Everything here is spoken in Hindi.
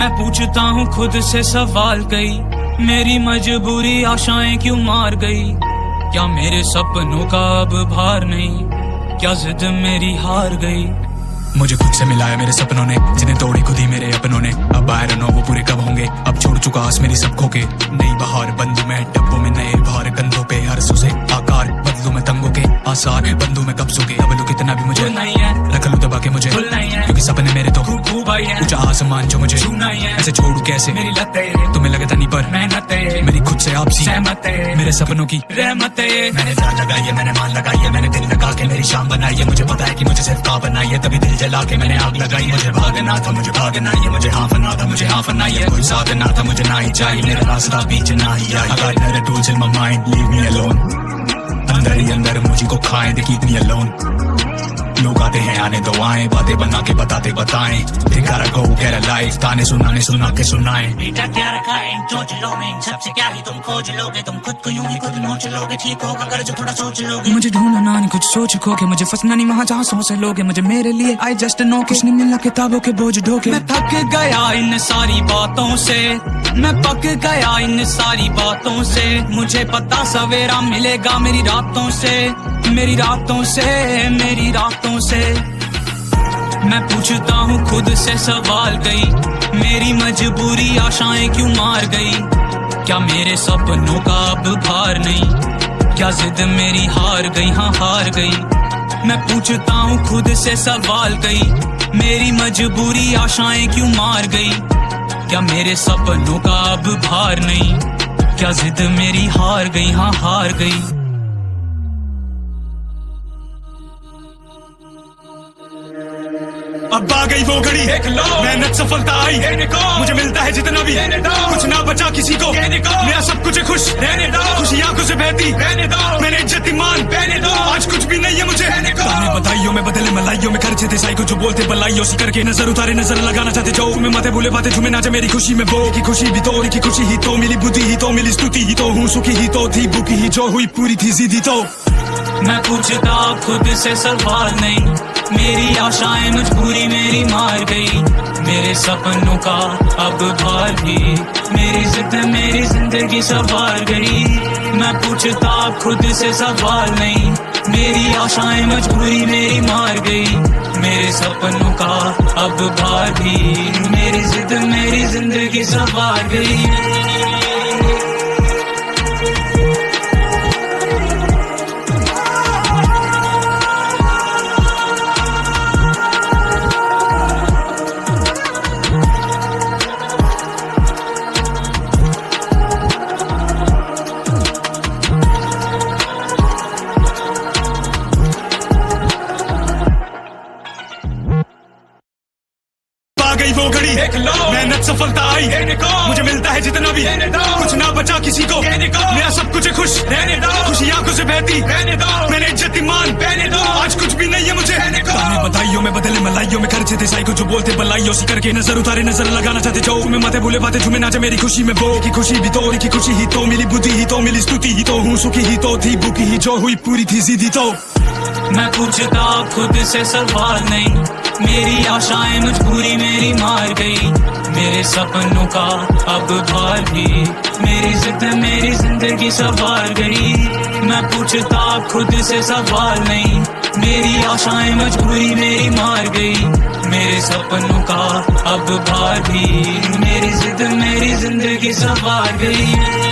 मैं पूछता हूँ खुद से सवाल कई, मेरी मजबूरी आशाएं क्यों मार गई। क्या मेरे सपनों का अब भार नहीं, क्या जिद मेरी हार गई। मुझे खुद से मिलाया मेरे सपनों ने, जिन्हें तोड़ी खुद ही मेरे अपनों ने। अब आए रनो वो पूरे कब होंगे, अब छोड़ चुका आस मेरी सब खो के। नई बहार बंधु में डब्बों में नए भार, कंधों पे हर सुसे आकार बदलू में तंगों के आसार। बंधु में कब सुके अब लू कितना भी मुझे नहीं है, रख लू दबा के मुझे नहीं है, क्योंकि सपने मेरे तो खूब आई है। ऊंचा आसमान जो मुझे नहीं है, ऐसे छोड़ू कैसे मेरी लतें तुम्हें लगता नहीं पर मेहनत है, मेरी खुद से आपसी सहमत है, मेरे सपनों की रहमत है। मैंने जान लगाई है, मैंने मान लगाई है, मैंने दिल लगा के मेरी शाम बनाई है। मुझे पता है कि मुझे सिर्फ काम बनाई है, तभी दिल जला के मैंने आग लगाई। मुझे भागना था, मुझे भागना ही है, मुझे हाफना था, मुझे हाफना ही है। कोई साधना था, मुझे ना ही चाहिए, मेरा रास्ता बीच ना ही आई। I got better tools in my mind, leave me alone। अंदर ही अंदर मुझी को खाएं, they keep me alone। लोग आते हैं आने दो आए, बातें बना के बताते बताएं। They gotta go get a life, ताने सुनाने सुना के सुनाएं। बेटा क्या रखा है इन चोचलों में, इन सबसे क्या ही तुम खोज लोगे। तुम खुद को यूं ही खुद नोच लोगे, ठीक होगा अगर जो थोड़ा सोच लोगे। मुझे ढूंढना नहीं कुछ सोच खो के, मुझे फंसना नहीं वहाँ जहाँ सोच लोगे। मुझे मेरे लिए आई जस्ट नो, कुछ नहीं मिलना किताबों के बोझ ढोके। मैं थक गया इन सारी बातों से, मैं पक गया इन सारी बातों से। मुझे पता सवेरा मिलेगा मेरी रातों से, मेरी रातों से, मेरी रातों से। मैं पूछता हूँ खुद से सवाल कई, मेरी मजबूरी आशाएं क्यों मार गई। क्या मेरे सपनों का अब भार नहीं, क्या जिद मेरी हार गई, हाँ हार गई। मैं पूछता हूँ खुद से सवाल कई, मेरी मजबूरी आशाएं क्यों मार गई। क्या मेरे सपनों का अब भार नहीं, क्या जिद मेरी हार गई, हाँ हार गई। अब आ गई वो घड़ी, मेहनत सफलता आई, मुझे मिलता है जितना भी, कुछ ना बचा किसी को। मेरा सब कुछ है खुश, खुशी आंखों से बहती, मैंने इज्जत ईमान, आज कुछ भी नहीं है मुझे। बधाइयों में बदले मलाइयों में खर्चे थे साई को, जो बोलते बलाइयों सी करके नजर उतारे, नजर लगाना चाहते जो। तुम्हें माथे भूले बातें झूमे नाचे मेरी खुशी में, वो की खुशी भी तो, की खुशी ही तो, मिली बुद्धि ही तो, मिली स्तुति ही तो, हूँ सुखी ही तो, थी भूखी ही जो हुई पूरी थी जिद्दी तो। मैं पूछता खुद से सवाल नहीं, मेरी आशाएं मजबूरी मेरी मार गई। मेरे सपनों का अब भार भी, मेरी जिद मेरी जिंदगी सवार गई। मैं पूछता खुद से सवाल नहीं, मेरी आशाएं मजबूरी मेरी मार गई। मेरे सपनों का अब भार भी, मेरी जिद मेरी जिंदगी सवार गई। गई वो घड़ी, मेहनत सफलता आई, मुझे मिलता है जितना भी, कुछ ना बचा किसी को। मेरा सब कुछ है खुश, खुशी आंखों से बहती, मैंने इज्जत ईमान, आज कुछ भी नहीं है मुझे। बधाइयों में बदले मलाइयों में खर्चे थे साई को, जो बोलते बलाइयों सी करके नजर उतारे, नजर लगाना चाहते जो। तुम्हें माथे भूले बातें झूमे नाचे मेरी खुशी में, वो की खुशी भी तो, की खुशी ही तो, मिली बुद्धि ही तो, मिली स्तुति ही तो, हूँ सुखी ही तो, थी भूखी ही जो हुई पूरी थी जिद्दी तो। मैं पूछता खुद से सवाल नहीं, मेरी आशाएं मजबूरी मेरी मार गई। मेरे सपनों का अब भार भी, मेरी जिद मेरी जिंदगी सवार गई। मैं पूछता खुद से सवाल नहीं, मेरी आशाएं मजबूरी मेरी मार गई। मेरे सपनों का अब भार भी, मेरी जिद मेरी जिंदगी सवार गई।